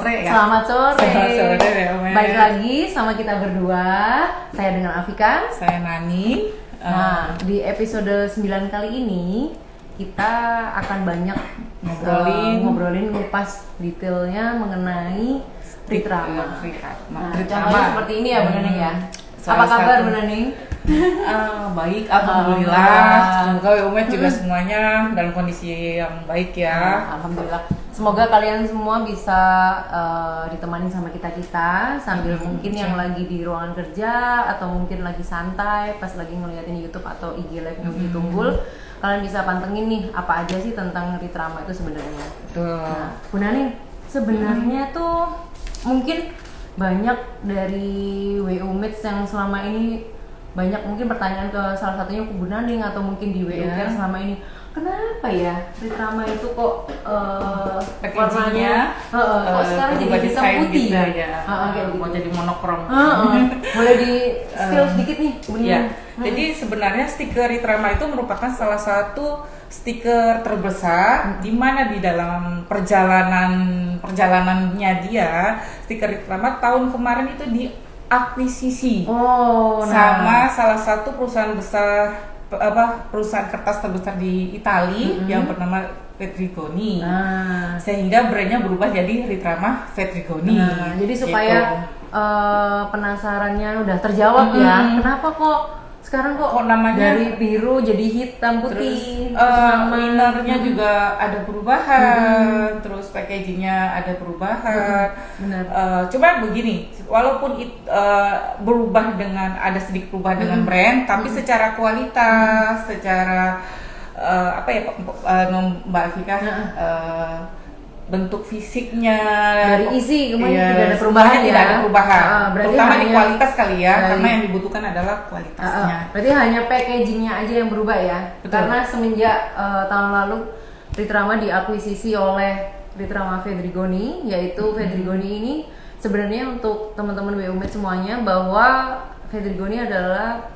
Sore ya? Selamat sore. Selamat sore ya, Om. Balik lagi sama kita berdua. Saya dengan Afika. Saya Nani. Nah, di episode 9 kali ini kita akan banyak ngobrolin ngupas detailnya mengenai Ritrama. Nah, contohnya seperti ini ya, Bu Nening ya. Apa kabar, Bu Nening? Baik, alhamdulillah. Semoga Umet juga semuanya dalam kondisi yang baik ya. Alhamdulillah. Semoga kalian semua bisa ditemani sama kita sambil mungkin yang lagi di ruangan kerja atau mungkin lagi santai pas lagi ngeliatin YouTube atau IG Live Nugi Tunggul. Kalian bisa pantengin nih apa aja sih tentang Ritrama itu sebenarnya. Nah, Bu Naning, sebenarnya tuh mungkin banyak dari WU Mates yang selama ini banyak mungkin pertanyaan ke salah satunya ke Bu Naning atau mungkin di WU Care selama ini, kenapa ya Ritrama itu kok warnanya kok sekarang jadi hitam putih gitu ya? Mau jadi monokrom. Boleh di spill sedikit nih, Bu Naning? Ya. Jadi sebenarnya stiker Ritrama itu merupakan salah satu stiker terbesar di mana di dalam perjalanannya dia, stiker Ritrama tahun kemarin itu diakuisisi sama salah satu perusahaan besar, perusahaan kertas terbesar di Italia yang bernama Fedrigoni. Sehingga brandnya berubah jadi Ritrama Fedrigoni. Jadi supaya penasarannya udah terjawab ya, kenapa kok sekarang kok namanya dari biru jadi hitam putih? Linernya juga ada perubahan, terus packagingnya ada perubahan. Coba begini, walaupun berubah dengan ada sedikit perubahan dengan brand, tapi secara kualitas, secara Mbak Afika, bentuk fisiknya dari isi kemarin tidak ada perubahan ya? Tidak ada perubahan, terutama di kualitas kali ya, karena yang dibutuhkan adalah kualitasnya. Berarti hanya packagingnya aja yang berubah ya? Betul. Karena semenjak tahun lalu Ritrama diakuisisi oleh Ritrama Fedrigoni, yaitu Fedrigoni ini sebenarnya untuk teman-teman WU Mates semuanya bahwa Fedrigoni adalah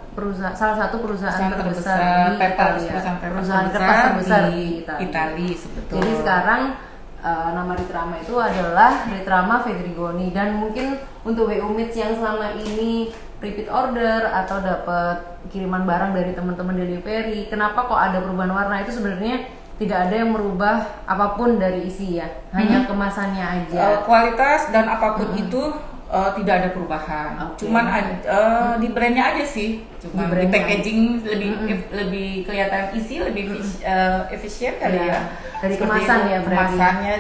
salah satu perusahaan terbesar di Italia, perusahaan kertas terbesar di Italia. Jadi sekarang nama Ritrama itu adalah Ritrama Fedrigoni, dan mungkin untuk WU Mates yang selama ini repeat order atau dapat kiriman barang dari teman-teman delivery, kenapa kok ada perubahan warna, itu sebenarnya tidak ada yang merubah apapun dari isi ya, hanya kemasannya aja. Kualitas dan apapun itu tidak ada perubahan, cuman di brandnya aja sih, cuma di packaging lebih kelihatan isi, lebih efisien kali ya. Dari kemasan ya, kemasannya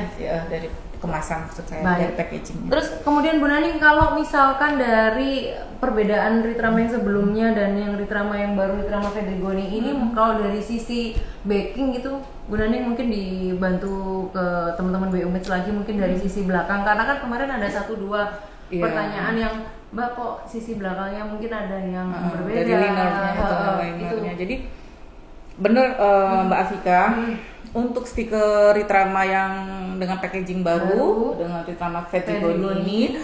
dari kemasan maksud saya, dari packagingnya. Terus kemudian Bu Naning, kalau misalkan dari perbedaan Ritrama yang sebelumnya dan yang Ritrama yang baru, Ritrama Fedrigoni ini, kalau dari sisi baking gitu, Bu Naning mungkin dibantu ke teman-teman WU Mates lagi mungkin dari sisi belakang, karena kan kemarin ada 1-2 pertanyaan yang Mbak kok sisi belakangnya mungkin ada yang berbeda dari linernya. Jadi bener Mbak Afika, untuk stiker Ritrama yang dengan packaging baru dengan Ritrama Fedrigoni ini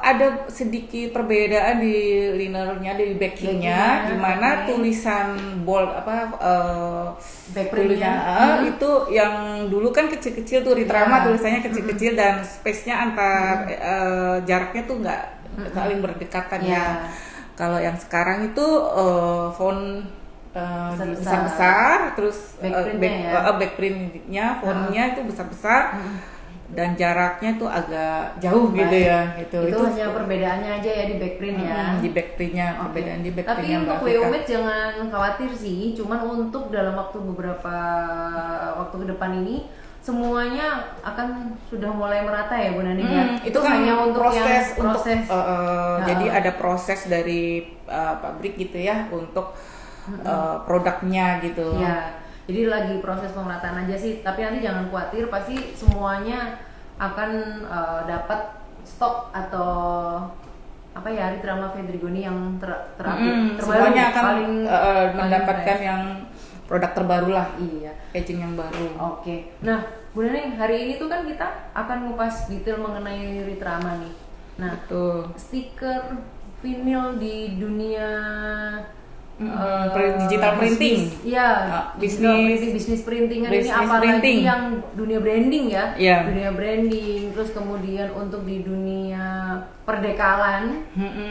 ada sedikit perbedaan di linernya, di backingnya, di mana tulisan bold tulisannya itu yang dulu kan kecil-kecil tuh Ritrama tulisannya kecil-kecil dan space-nya antar jaraknya tuh nggak saling berdekatan ya. Kalau yang sekarang itu font besar-besar, terus backprintnya fontnya itu besar-besar, dan jaraknya tuh agak jauh gitu ya. Itu hanya perbedaannya aja ya di backprint ya. Di backprintnya, perbedaan di backprintnya. Tapi untuk WU Mates jangan khawatir sih, cuman untuk dalam beberapa waktu ke depan ini semuanya akan sudah mulai merata ya Bu Naning ya. Itu kan hanya untuk proses. Jadi ada proses dari pabrik gitu ya untuk produknya gitu. Ya, jadi lagi proses pemerataan aja sih. Tapi nanti jangan khawatir, pasti semuanya akan dapat stok atau Ritrama Fedrigoni yang terbaru. Semuanya akan paling mendapatkan yang produk terbaru lah. Iya. Packaging yang baru. Oke. Nah, Bu Naning, hari ini tuh kan kita akan ngupas detail mengenai Ritrama nih. Nah, stiker vinyl di dunia digital printing. Iya, bisnis printingan ini apalagi yang dunia branding ya. Dunia branding, terus kemudian untuk di dunia perdekalan.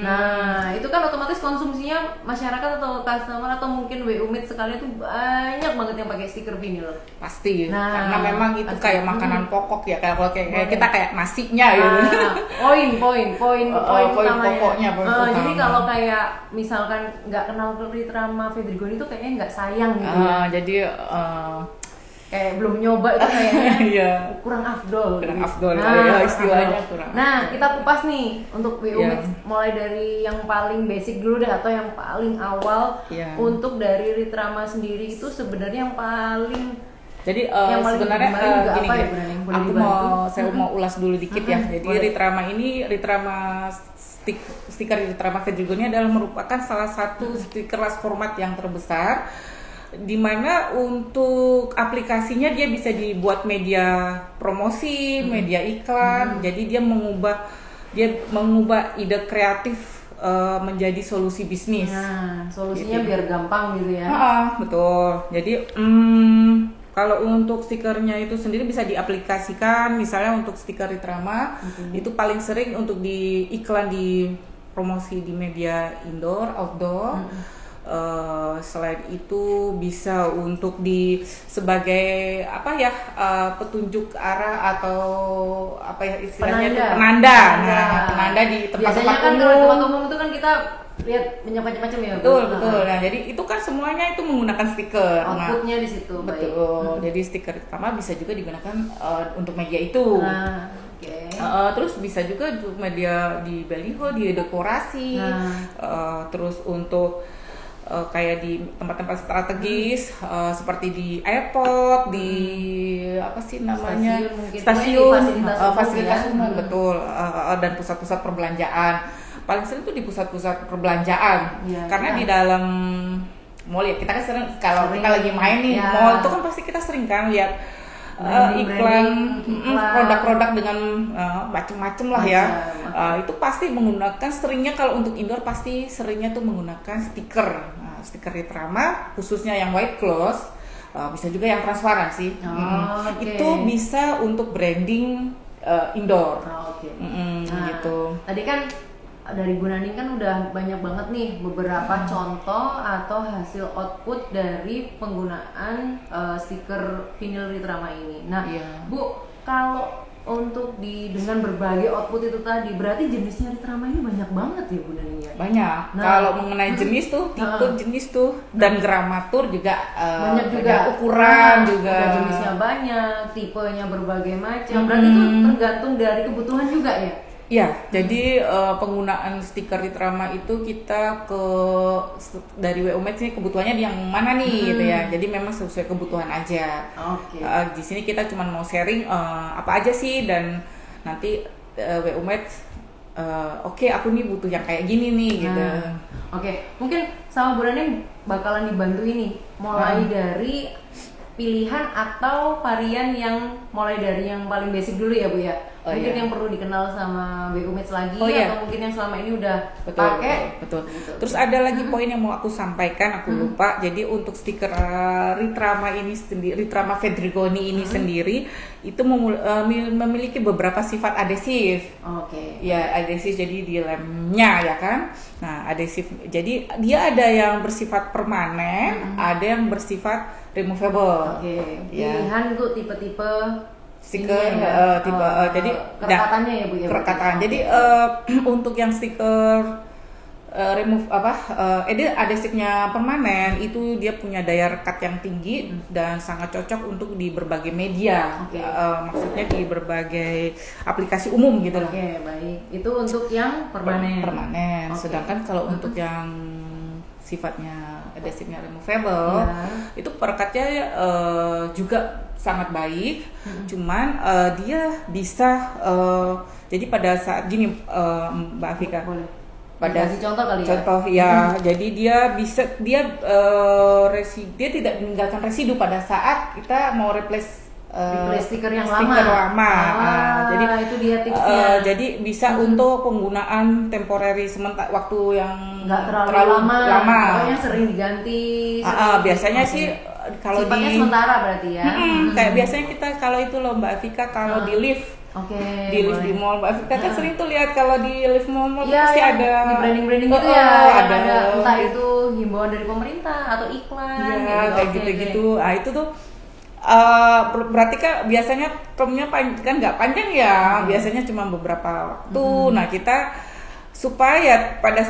Nah, itu kan otomatis konsumsinya masyarakat atau customer atau mungkin WU-Made sekalian itu banyak banget yang pakai stiker vinil. Pasti. Karena memang itu kayak makanan pokok ya, kalau kayak kita kayak nasinya gitu. Poin pokoknya. Jadi kalau kayak misalkan nggak kenal Ritrama Fedrigoni itu kayaknya nggak sayang gitu ya. Jadi kayak belum nyoba itu kayaknya kurang afdol. Istilahnya kurang. Nah, kita kupas nih untuk WU-Made mulai dari yang paling basic dulu deh atau yang paling awal. Untuk dari Ritrama sendiri itu sebenarnya yang paling sebenarnya gini, saya mau ulas dulu dikit ya. Jadi Ritrama stiker Ritrama Fedrigoni adalah merupakan salah satu stiker large format yang terbesar, di mana untuk aplikasinya dia bisa dibuat media promosi, media iklan. Jadi dia mengubah ide kreatif menjadi solusi bisnis. Nah, solusinya biar gampang gitu ya. Betul. Jadi kalau untuk stikernya itu sendiri bisa diaplikasikan, misalnya untuk stiker Ritrama itu paling sering untuk di iklan di promosi di media indoor, outdoor. Selain itu bisa untuk sebagai petunjuk arah atau istilahnya penanda di tempat-tempat biasanya kan umum. Di tempat umum itu kan kita lihat banyak macam-macam ya. Betul. Nah, jadi itu kan semuanya itu menggunakan stiker. Outputnya di situ. Betul. Jadi stiker pertama bisa juga digunakan untuk media itu. Terus bisa juga untuk media di baliho, di dekorasi. Terus untuk kayak di tempat-tempat strategis seperti di airport, di stasiun, fasilitas umum, betul, dan pusat-pusat perbelanjaan. Paling sering tuh di pusat-pusat perbelanjaan, karena di dalam mall ya kita kan sering kalau kita lagi main nih mall itu kan pasti kita sering kan lihat iklan produk-produk dengan macem-macem lah ya. Itu pasti menggunakan seringnya kalau untuk indoor pasti seringnya tuh menggunakan stiker. Stiker Ritrama khususnya yang white gloss, bisa juga yang transparan sih. Itu bisa untuk branding indoor. Gitu. Tadi kan dari Bu Naning kan udah banyak banget nih beberapa contoh atau hasil output dari penggunaan stiker vinil Ritrama ini. Nah, Bu, kalau untuk dengan berbagai output itu tadi, berarti jenisnya Ritrama ini banyak banget ya Bu Naning ya? Banyak. Kalau mengenai jenis tuh, tipe jenis tuh, dan gramatur juga banyak juga, ukuran juga. Jenisnya banyak, tipenya berbagai macam. Berarti itu tergantung dari kebutuhan juga ya? Ya, jadi penggunaan stiker Ritrama itu kita dari WU-Made sini kebutuhannya yang mana nih gitu ya. Jadi memang sesuai kebutuhan aja. Di sini kita cuma mau sharing apa aja sih, dan nanti WU-Made aku nih butuh yang kayak gini nih gitu. Mungkin sama Bu Naning bakalan dibantu ini mulai dari pilihan atau varian yang mulai dari yang paling basic dulu ya Bu ya. Mungkin yang perlu dikenal sama WU-Made lagi atau mungkin yang selama ini udah pakai. Betul. Terus ada lagi poin yang mau aku sampaikan, aku lupa. Jadi untuk stiker Ritrama ini sendiri, Ritrama Fedrigoni ini sendiri itu memiliki beberapa sifat adhesif. Ya, adhesif jadi di lemnya ya kan. Nah, adhesif. Jadi dia ada yang bersifat permanen, ada yang bersifat removable. Pilihan untuk tipe-tipe stiker jadi kerekatannya ya Bu ya. Kerekatan. Jadi untuk yang stiker remove adhesifnya permanen itu dia punya daya rekat yang tinggi dan sangat cocok untuk di berbagai media. Maksudnya di berbagai aplikasi umum gitu loh. Baik. Itu untuk yang permanen. Sedangkan kalau untuk yang sifatnya adhesifnya removable itu perekatnya juga sangat baik. Cuman dia bisa jadi pada saat gini Mbak Afika, pada contoh kali ya. Jadi dia tidak meninggalkan residu pada saat kita mau replace replace stiker yang stiker lama. jadi itu dia tipsnya. Jadi bisa untuk penggunaan temporary sementara waktu yang nggak terlalu lama. Pokoknya sering diganti. Biasanya sih kalau sifatnya sementara berarti ya. Kayak biasanya kita kalau itu loh Mbak Vika kalau di lift. Di lift di mall Mbak Vika kan sering tuh lihat kalau di lift mall pasti ada di branding gitu ada entah itu himbauan dari pemerintah atau iklan kayak gitu. Itu tuh berarti kan biasanya termnya kan nggak panjang ya, biasanya cuma beberapa waktu. Nah kita supaya pada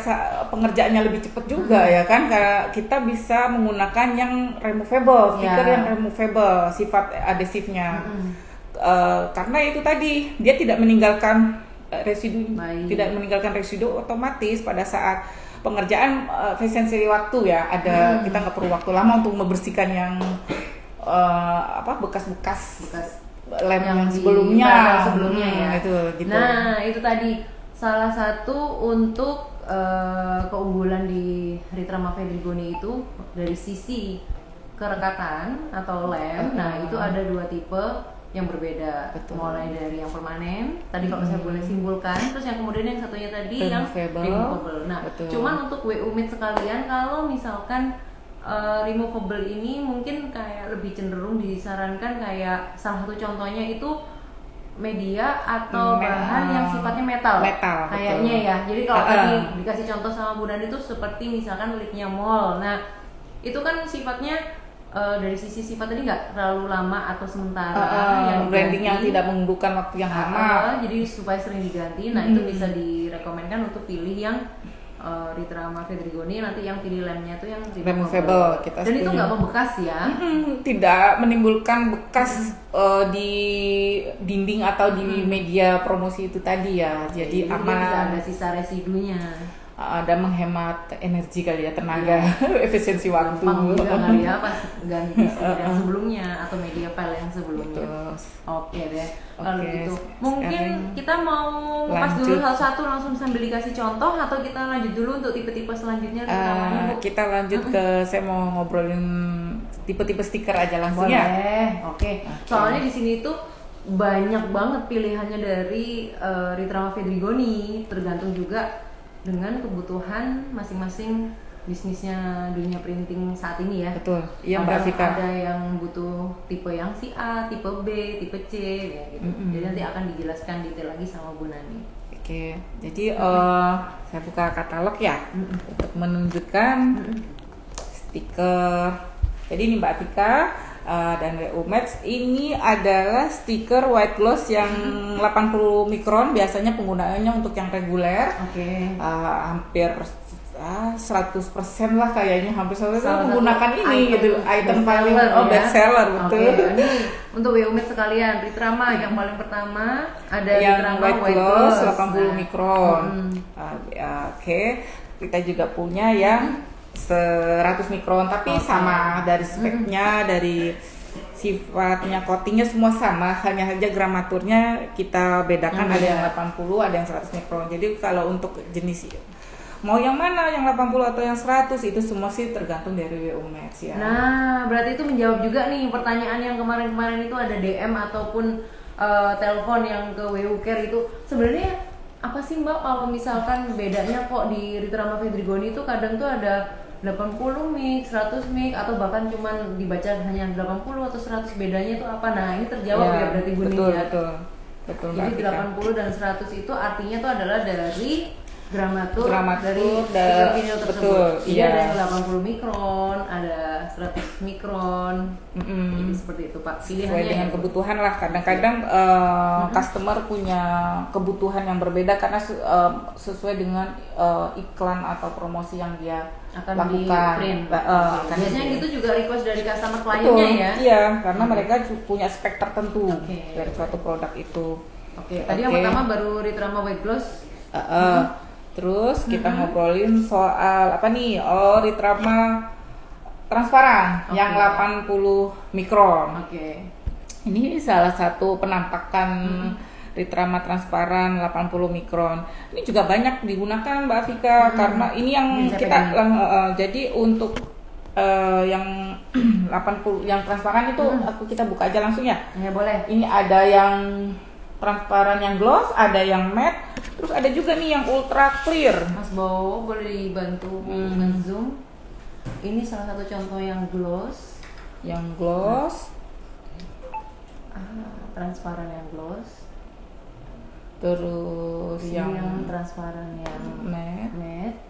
pengerjaannya lebih cepat juga ya kan, karena kita bisa menggunakan yang removable, stiker yang removable sifat adhesifnya. Karena itu tadi dia tidak meninggalkan residu otomatis pada saat pengerjaan efisiensi waktu ya. Kita nggak perlu waktu lama untuk membersihkan yang bekas lem yang sebelumnya ya. Gitu. Nah itu tadi salah satu untuk keunggulan di Ritra Mafedrigoni itu dari sisi kerekatan atau lem. Nah itu ada 2 tipe yang berbeda. Mulai dari yang permanen tadi kalau saya boleh simpulkan, terus yang kemudian yang satunya tadi yang removable. Nah cuman untuk WU Mate sekalian, kalau misalkan removable ini mungkin kayak lebih cenderung disarankan kayak salah satu contohnya itu media atau bahan yang sifatnya metal kayaknya ya. Jadi kalau tadi dikasih contoh sama Bu Nandi itu seperti misalkan lipnya mall. Nah itu kan sifatnya dari sisi sifat tadi nggak terlalu lama atau sementara, yang branding yang tidak membutuhkan waktu yang lama, jadi supaya sering diganti. Nah itu bisa direkomendkan untuk pilih yang Ritra Mafedrigoni, nanti yang pilih lemnya tuh yang removable. Dan itu nggak membekas ya? Tidak menimbulkan bekas di dinding atau di media promosi itu tadi ya. Jadi aman. Tidak ada sisa residunya. Ada menghemat energi kali ya, tenaga, efisiensi waktu. Gampang juga kali ya pas ganti yang sebelumnya atau media file yang sebelumnya. Oke deh. Kalau gitu mungkin kita mau pas dulu satu-satu langsung sambil dikasih contoh, atau kita lanjut dulu untuk tipe-tipe selanjutnya? Kita lanjut ke, saya mau ngobrolin tipe-tipe stiker aja langsung. Boleh. Oke. Soalnya di sini tuh banyak banget pilihannya dari Ritra Mafedrigoni, tergantung juga dengan kebutuhan masing-masing bisnisnya dunia printing saat ini ya. Betul. Iya Mbak Vika. Ada yang butuh tipe yang si A, tipe B, tipe C ya gitu. Jadi nanti akan dijelaskan detail lagi sama Bu Nani. Oke. Jadi saya buka katalog ya untuk menunjukkan stiker. Jadi ini Mbak Vika dan WU Mate ini adalah stiker white gloss yang 80 mikron, biasanya penggunaannya untuk yang reguler. Hampir 100% lah kayaknya, hampir 100% menggunakan ini gitu, item paling best seller betul. Ini untuk WU Mate sekalian, Ritra yang paling pertama ada yang Ritra white gloss 80 mikron. Kita juga punya yang 100 mikron, tapi sama dari speknya, dari sifatnya, coatingnya semua sama, hanya saja gramaturnya kita bedakan, ada yang 80, ada yang 100 mikron. Jadi kalau untuk jenis mau yang mana, yang 80 atau yang 100, itu semua sih tergantung dari WU Mate ya. Nah, berarti itu menjawab juga nih pertanyaan yang kemarin-kemarin itu ada DM ataupun telepon yang ke WU Care itu. Sebenarnya apa sih Mbak kalau misalkan bedanya kok di Ritra Mafedrigoni itu kadang tuh ada 80 mik, 100 mik, atau bahkan cuman dibaca hanya 80 atau 100, bedanya itu apa? Nah ini terjawab ya berarti Bu Nia. Betul. Jadi 80 dan 100 itu artinya itu adalah dari gramatur dari video tersebut. Jadi ada yang 80 mikron, ada 100 mikron. Jadi seperti itu Pak. Pilihannya sesuai dengan kebutuhan lah. Kadang-kadang customer punya kebutuhan yang berbeda karena sesuai dengan iklan atau promosi yang dia akan lakukan. Biasanya gitu juga request dari customer kliennya ya. Iya, karena mereka punya spek tertentu dari suatu produk itu. Tadi yang pertama baru Ritra White Gloss. Terus kita ngobrolin soal apa nih? Ritra transparan yang 80 mikron. Ini salah satu penampakan Ritra transparan 80 mikron. Ini juga banyak digunakan Mbak Vika karena ini yang kita jadi untuk yang 80 yang transparan itu kita buka aja langsung ya. Ya boleh. Ini ada yang transparan yang gloss, ada yang matte, terus ada juga nih yang ultra clear. Mas Bowo boleh dibantu nge-zoom. Ini salah satu contoh yang gloss. Yang gloss, Transparan yang gloss. terus Ini yang transparan yang matte. matte.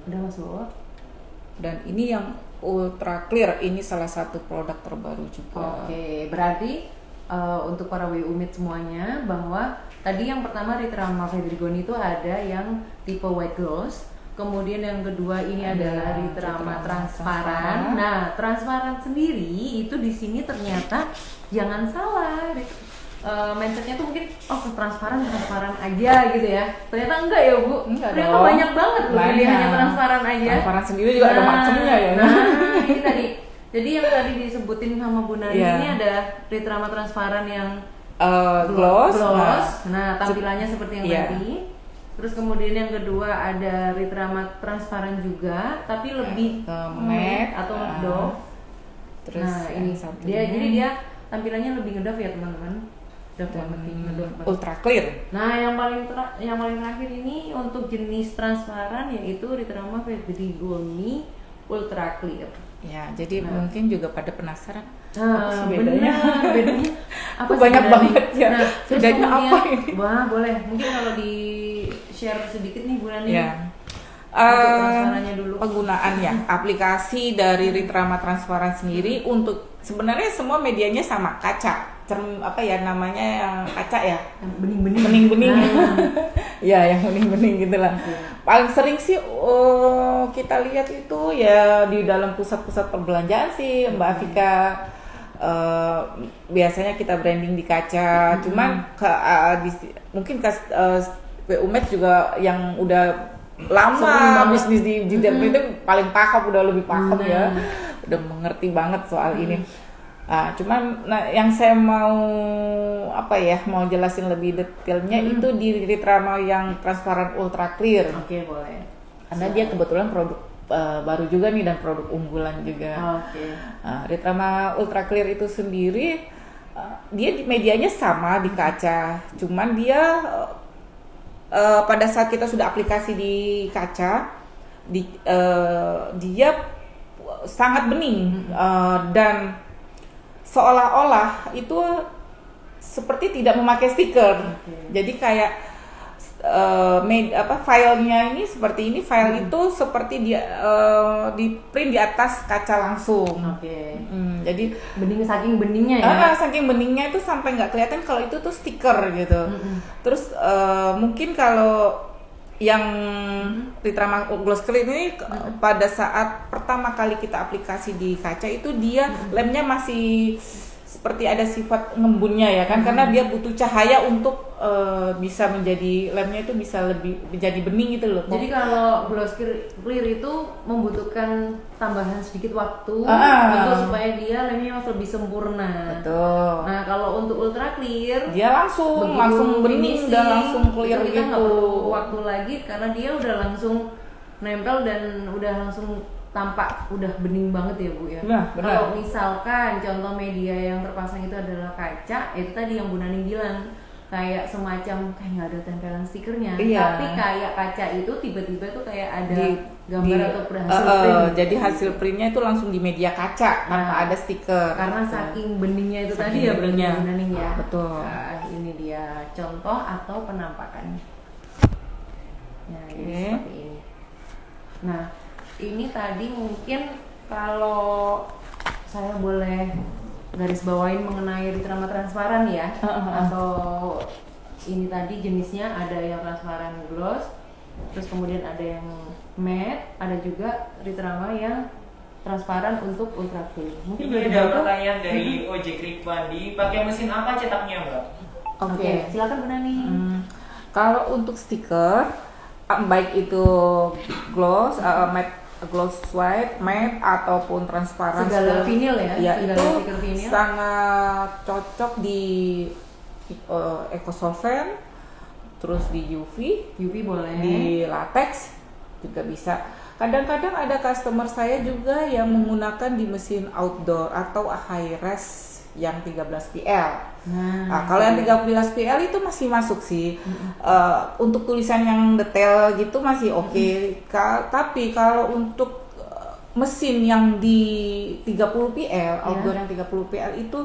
Udah Mas Bowo. Dan ini yang ultra clear, ini salah satu produk terbaru juga. Oke, berarti untuk para WU-Meet semuanya bahwa tadi yang pertama Ritrama Fedrigoni itu ada yang tipe white gloss, kemudian yang kedua ini adalah Ritrama transparan. Nah, transparan sendiri itu di sini ternyata jangan salah. Mindsetnya tuh mungkin transparan aja gitu ya. Ternyata enggak ya Bu. Ternyata banyak banget loh pilihannya transparan aja. Transparan sendiri juga ada macamnya ya. Nah, ini tadi. Jadi yang tadi disebutin sama Bu Nani ini ada Ritrama transparan yang gloss. Nah, tampilannya seperti yang tadi. Terus kemudian yang kedua ada Ritrama transparan juga, tapi lebih matte atau doff. Terus nah, ini jadi dia tampilannya lebih ngedoff ya teman-teman. Ultra clear. Nah, yang paling terakhir ini untuk jenis transparan yaitu Ritrama Fedrigoni Ultra Clear. Ya, jadi mungkin juga pada penasaran. Bedanya apa banyak banget ya. Nah, bedanya apa ini? Wah, boleh. Mungkin kalau di share sedikit nih Bu Nani. Ya. Transparannya dulu. Penggunaan ya, aplikasi dari Ritrama Transparan sendiri untuk sebenarnya semua medianya sama, kaca. Yang kaca ya, bening-bening ya, yang bening-bening gitulah. Paling sering sih kita lihat itu ya di dalam pusat-pusat perbelanjaan sih Mbak Afika. Biasanya kita branding di kaca, cuman mungkin WU-Meet juga yang udah lama bisnis di itu paling paham, udah lebih paham ya, udah mengerti banget soal ini. Cuman yang saya mau jelasin lebih detailnya itu di Ritrama yang transparan ultra clear. Oke, boleh. Karena dia kebetulan produk baru juga nih dan produk unggulan juga. Ritrama ultra clear itu sendiri dia medianya sama di kaca, cuman dia pada saat kita sudah aplikasi di kaca, dia sangat bening dan seolah-olah itu seperti tidak memakai stiker. Jadi kayak filenya ini seperti ini, file itu seperti di print di atas kaca langsung. Jadi saking beningnya ya. Saking beningnya itu sampai nggak kelihatan kalau itu tuh stiker gitu. Terus mungkin kalau yang Ritrama Gloss Clear ini pada saat pertama kali kita aplikasi di kaca itu dia lemnya masih seperti ada sifat ngembunnya ya kan, karena dia butuh cahaya untuk bisa menjadi lemnya itu bisa lebih menjadi bening gitu loh. Jadi kalau Gloss Clear itu membutuhkan tambahan sedikit waktu untuk supaya dia lemnya lebih sempurna. Betul. Nah, kalau untuk Ultra Clear dia langsung bening dan langsung clear kita nggak gitu. perlu waktu lagi karena dia udah langsung nempel dan udah langsung tampak udah bening banget ya Bu ya. Nah, kalau misalkan contoh media yang terpasang itu adalah kaca, itu tadi yang Bu Nani bilang kayak semacam kayak nggak ada tempelan stikernya, tapi kayak kaca itu tiba-tiba tuh kayak ada gambar atau hasil print. Jadi hasil printnya itu langsung di media kaca tanpa ada stiker. Karena saking beningnya itu tadi ya berarti Bu Nani ya. Betul. Nah, ini dia contoh atau penampakannya. Nah, jadi seperti ini. Nah, ini tadi mungkin kalau saya boleh garis bawain mengenai Ritrama transparan ya, atau ini tadi jenisnya ada yang transparan gloss, terus kemudian ada yang matte, ada juga Ritrama yang transparan untuk ultra clear. Mungkin ada pertanyaan dari Ojek Rikbandi, pakai mesin apa cetaknya Mbak? Oke, silakan Bu Nani. Kalau untuk stiker baik itu gloss, matte, gloss white, matte ataupun transparan, segala vinil ya, itu sangat cocok di EcoSolvent, terus di UV boleh. di latex juga bisa. Kadang-kadang ada customer saya juga yang menggunakan di mesin outdoor atau high res yang 13 PL. Nah, kalau yang 13 PL itu masih masuk sih. Untuk tulisan yang detail gitu masih oke. Tapi kalau untuk mesin yang di 30 PL, outdoor yang 30 PL itu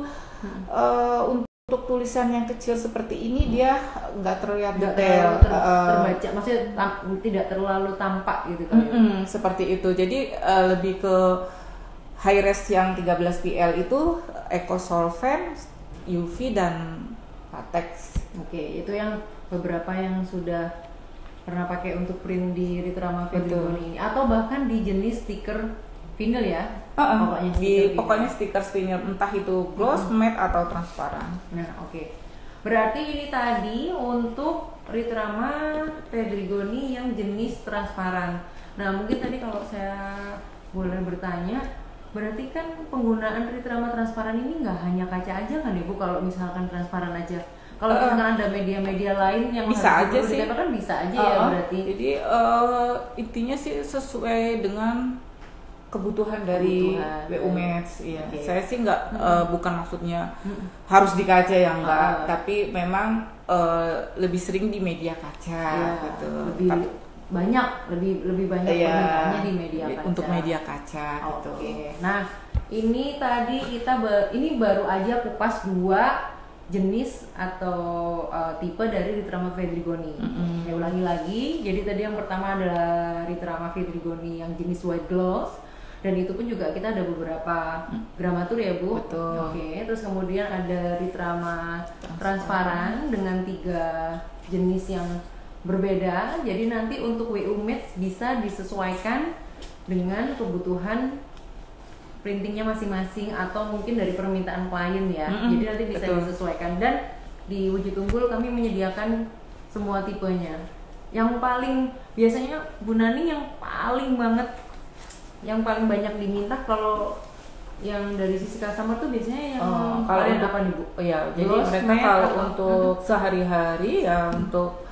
untuk tulisan yang kecil seperti ini dia nggak terlihat detail, terbaca, maksudnya tidak terlalu tampak gitu kan? Seperti itu. Jadi lebih ke high res yang 13 PL itu eco solvent, UV dan latex. Oke, itu yang beberapa yang sudah pernah pakai untuk print di Ritrama Fedrigoni ini, atau bahkan di jenis stiker vinyl ya. Pokoknya stiker vinyl, entah itu gloss, matte atau transparan. Nah, oke. Berarti ini tadi untuk Ritrama Fedrigoni yang jenis transparan. Nah, mungkin tadi kalau saya boleh bertanya, berarti kan penggunaan Ritrama transparan ini nggak hanya kaca aja kan Ibu, kalau misalkan transparan aja. Kalau misalkan ada media-media lain yang bisa aja sih, kan bisa aja ya berarti. Jadi intinya sih sesuai dengan kebutuhan dari WU Match. Iya. Okay. Saya sih nggak bukan maksudnya harus di kaca ya enggak, tapi memang lebih sering di media kaca gitu. Lebih banyak penggunaannya di media kaca. Untuk media kaca gitu. Nah, ini tadi kita ini baru aja kupas 2 jenis atau tipe dari Ritrama Fedrigoni. Saya ulangi lagi. Jadi tadi yang pertama adalah Ritrama Fedrigoni yang jenis white gloss, dan itu pun juga kita ada beberapa gramatur ya Bu. Betul. Oke, terus kemudian ada Ritrama transparan dengan 3 jenis yang berbeda. Jadi nanti untuk WU Match bisa disesuaikan dengan kebutuhan printingnya masing-masing atau mungkin dari permintaan klien ya. Jadi nanti bisa disesuaikan, dan di Wujud Unggul kami menyediakan semua tipenya. Yang paling biasanya Bu Nani yang paling banyak diminta kalau yang dari sisi customer tuh biasanya yang kalian apa nih Bu? Jadi mereka kalau untuk sehari-hari ya untuk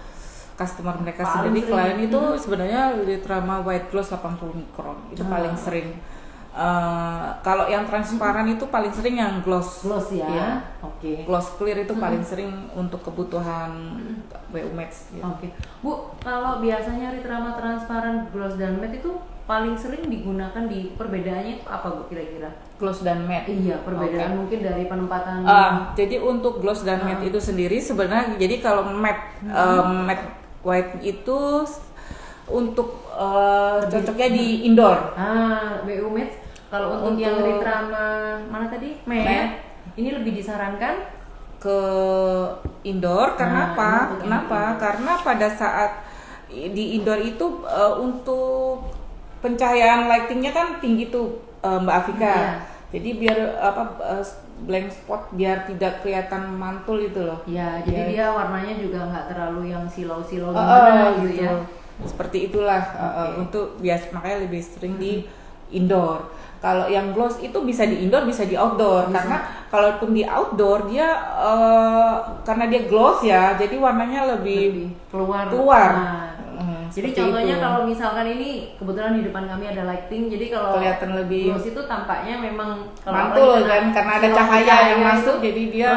customer mereka sendiri, klien itu sebenarnya Ritrama white gloss 80 mikron itu paling sering. Kalau yang transparan itu paling sering yang gloss ya. Gloss clear itu paling sering untuk kebutuhan WU Match gitu. Bu, kalau biasanya Ritrama transparan, gloss dan matte itu paling sering digunakan, di perbedaannya itu apa Bu kira-kira? Gloss dan matte. Iya, perbedaan mungkin dari penempatan. Jadi untuk gloss dan matte itu sendiri sebenarnya, jadi kalau matte white itu untuk cocoknya di indoor. WU Match. Kalau untuk yang Ritrama mana tadi? Matte. Ini lebih disarankan ke indoor. Kenapa? Karena pada saat di indoor itu untuk pencahayaan lightingnya kan tinggi tuh Mbak Afika. Jadi biar blank spot biar tidak kelihatan mantul itu loh. Ya, jadi dia warnanya juga nggak terlalu yang silau-silau gimana gitu ya. Seperti itulah. Untuk makanya lebih sering di indoor. Kalau yang gloss itu bisa di indoor, bisa di outdoor. Karena kalaupun di outdoor dia karena dia gloss ya, jadi warnanya lebih keluar. Jadi contohnya kalau misalkan ini kebetulan di depan kami ada lighting, jadi kalau kelihatan lebih gloss itu tampaknya memang mantul kan, karena ada cahaya yang masuk, jadi dia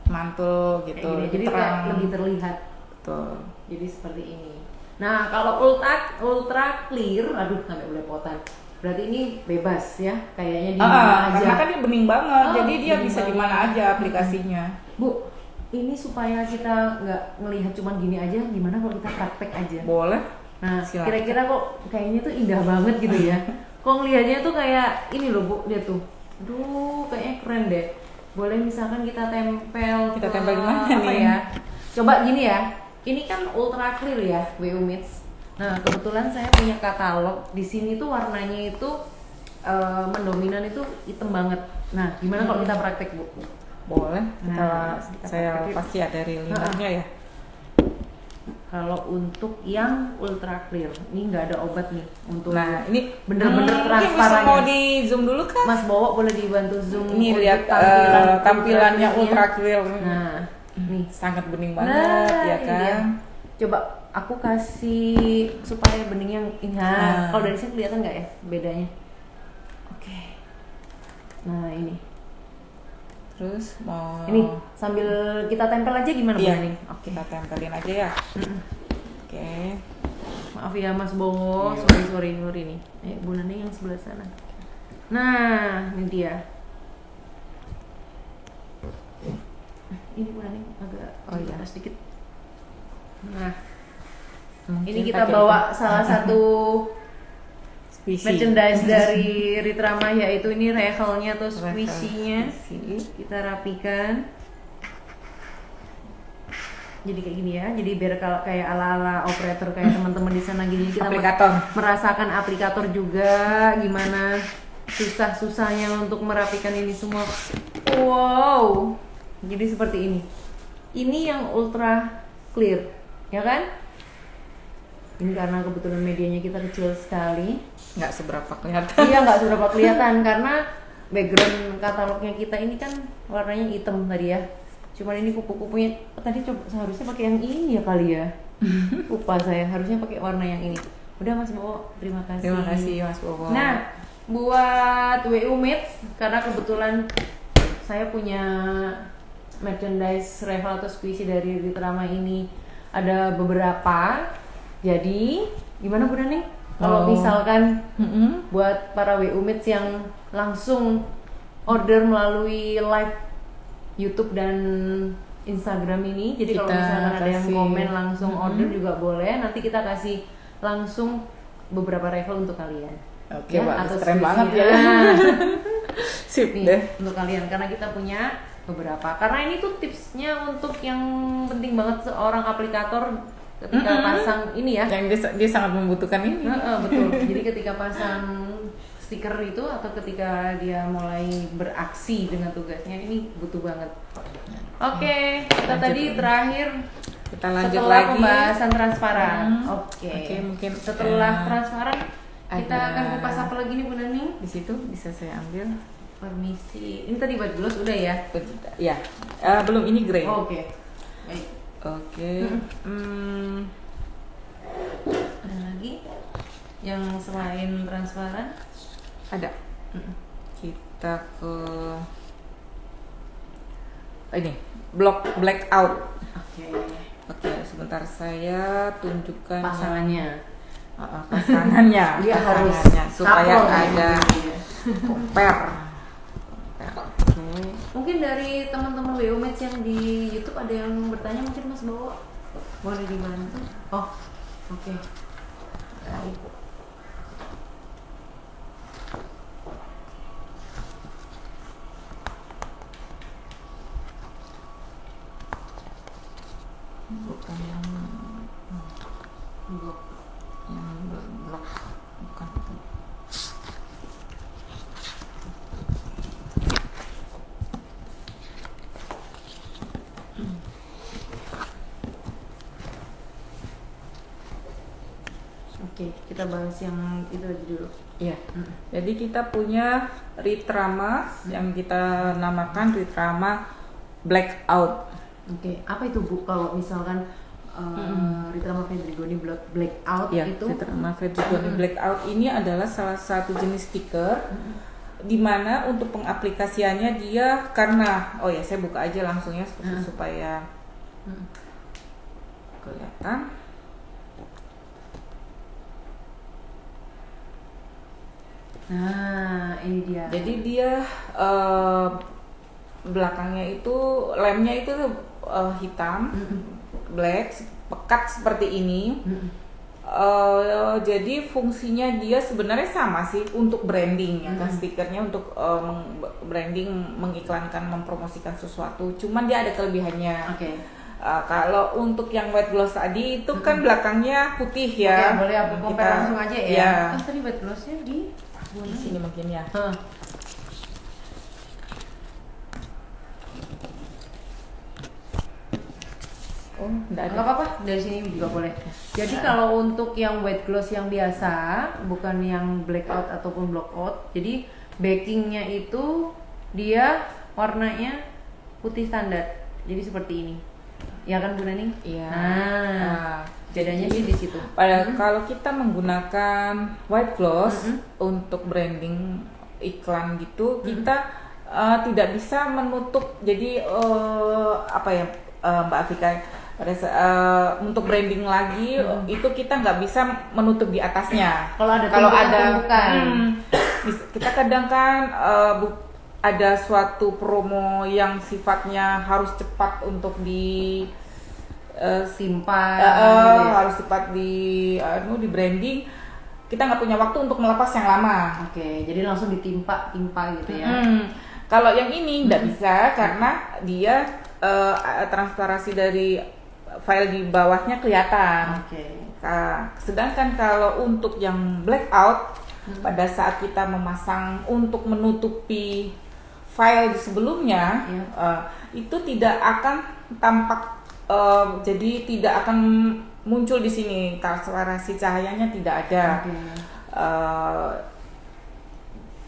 mantul gitu. Jadi lebih terlihat. Betul. Jadi seperti ini. Nah, kalau ultra clear, aduh sampai belepotan. Berarti ini bebas ya, kayaknya di mana aja. Karena kan dia bening banget, jadi dia bisa di mana aja aplikasinya. Bu, ini supaya kita nggak ngelihat cuman gini aja, gimana kalau kita praktek aja? Boleh. Nah, kira-kira kok kayaknya tuh indah banget gitu ya. Kok ngelihatnya tuh kayak ini loh Bu, lihat tuh. Aduh, kayaknya keren deh. Boleh misalkan kita tempel di mana nih? Ya? Coba gini ya. Ini kan ultra clear ya, WU Match. Nah, kebetulan saya punya katalog. Di sini tuh warnanya itu mendominan itu hitam banget. Nah, gimana kalau kita praktek Bu? Boleh. Saya pasti ada relinernya ya. Kalau untuk yang ultra clear, ini nggak ada obat nih untuk. Nah, ini bener-bener transparan. Mau di zoom dulu kan? Mas Bowo boleh dibantu zoom. Ini lihat tampilannya ultra clear. Nah, nih sangat bening banget ya kan. Coba aku kasih supaya bening yang ini. Nah, kalau dari sini kelihatan nggak ya bedanya? Oke. Nah ini. Terus mau Ini sambil kita tempel aja gimana Bu iya, Nani? kita tempelin aja ya. Oke. Maaf ya Mas Bowo, Iya. sorry nih. Bu Nani yang sebelah sana. Nah, ini dia. Ini Bu Nani agak iya. sedikit. Nah, Mungkin ini kita pakai bawa salah satu squishy. merchandise dari Ritrama, yaitu ini rehelnya atau squishy-nya. Squishy. Kita rapikan. Jadi kayak gini ya. Jadi biar kalau kayak ala-ala operator kayak teman-teman di sana gini, kita Aplikator. merasakan aplikator juga gimana susah-susahnya untuk merapikan ini semua. Wow. Jadi seperti ini. Ini yang ultra clear, ya kan? Ini karena kebetulan medianya kita kecil sekali. Nggak seberapa kelihatan. Iya, nggak seberapa kelihatan karena background katalognya kita ini kan warnanya hitam tadi ya. Cuman ini kupu-kupunya tadi coba seharusnya pakai yang ini ya kali ya. Lupa saya, harusnya pakai warna yang ini. Udah Mas Bowo, terima kasih. Terima kasih Mas Bowo. Nah, buat WU Mates karena kebetulan saya punya merchandise revel atau squishy dari Ritrama ini ada beberapa. Jadi, gimana Bu Nani? Kalau misalkan buat para WU Mates yang langsung order melalui live YouTube dan Instagram ini, jadi kalau Kita misalkan ada yang kasih- komen langsung order juga boleh. Nanti kita kasih langsung beberapa revel untuk kalian. Oke, bagus. atau Keren squishy. banget ya. Nah, Sip nih, deh. untuk kalian karena kita punya beberapa. Karena ini tuh tipsnya untuk yang penting banget seorang aplikator ketika pasang ini ya. Yang dia sangat membutuhkan ini. Betul. Jadi ketika pasang stiker itu atau ketika dia mulai beraksi dengan tugasnya ini butuh banget. Oke, kita Lanjut tadi lagi. terakhir Kita lanjut setelah lagi. pembahasan transparan. Oke. Oke, mungkin Setelah transparan kita ada- akan kupas apa lagi nih Bu Nani? Di situ bisa saya ambil. Permisi. Ini tadi white gloss udah ya? Ya, belum ini grey. Oh, oke. Baik. Oke. Ada lagi yang selain transparan? Ada. Kita ke ini blackout. Oke. Oke, sebentar saya tunjukkan Pasangannya. pasangannya. Dia harus pasangannya, supaya couple ada ya. compare. Oke. Mungkin dari teman-teman WU Mates yang di YouTube ada yang bertanya, mungkin Mas Bowo boleh dibantu. Oh, oke. Baik. Bukan yang blok, bukan itu. Oke, kita bahas yang itu aja dulu. Iya. Jadi kita punya Ritrama yang kita namakan Ritrama Blackout. Oke, apa itu Bu kalau misalkan Ritrama Fedrigoni blackout Ya, itu? Ritrama Fedrigoni Blackout ini adalah salah satu jenis stiker di mana untuk pengaplikasiannya dia karena saya buka aja langsung ya supaya kelihatan. Nah, ini dia. Jadi dia belakangnya itu lemnya itu hitam, black, pekat seperti ini. Jadi fungsinya dia sebenarnya sama sih untuk branding ya kan, stikernya untuk branding, mengiklankan, mempromosikan sesuatu. Cuman dia ada kelebihannya. Oke. Kalau untuk yang white gloss tadi itu kan belakangnya putih ya. Oke, boleh aku compare langsung aja ya. Ya. Tadi white glossnya di Di sini mungkin ya. Oh, enggak ada. Nggak apa-apa, dari sini juga boleh. Jadi kalau untuk yang white gloss yang biasa, bukan yang blackout ataupun blockout, jadi backingnya itu dia warnanya putih standar. Jadi seperti ini. ya kan Bu Nani? Iya. Nah, bedanya sih di situ. Kalau kita menggunakan white gloss untuk branding iklan gitu, kita tidak bisa menutup. Jadi apa ya, Mbak Afika, untuk branding lagi itu kita nggak bisa menutup di atasnya. Kalau ada kita kadang kan ada suatu promo yang sifatnya harus cepat untuk di simpan, harus cepat di branding. Kita nggak punya waktu untuk melepas yang lama. Oke, jadi langsung ditimpa gitu ya. Kalau yang ini nggak bisa karena dia transparansi dari file di bawahnya kelihatan. Sedangkan kalau untuk yang blackout, pada saat kita memasang untuk menutupi file sebelumnya, itu tidak akan tampak, jadi tidak akan muncul di sini transparansi cahayanya, tidak ada.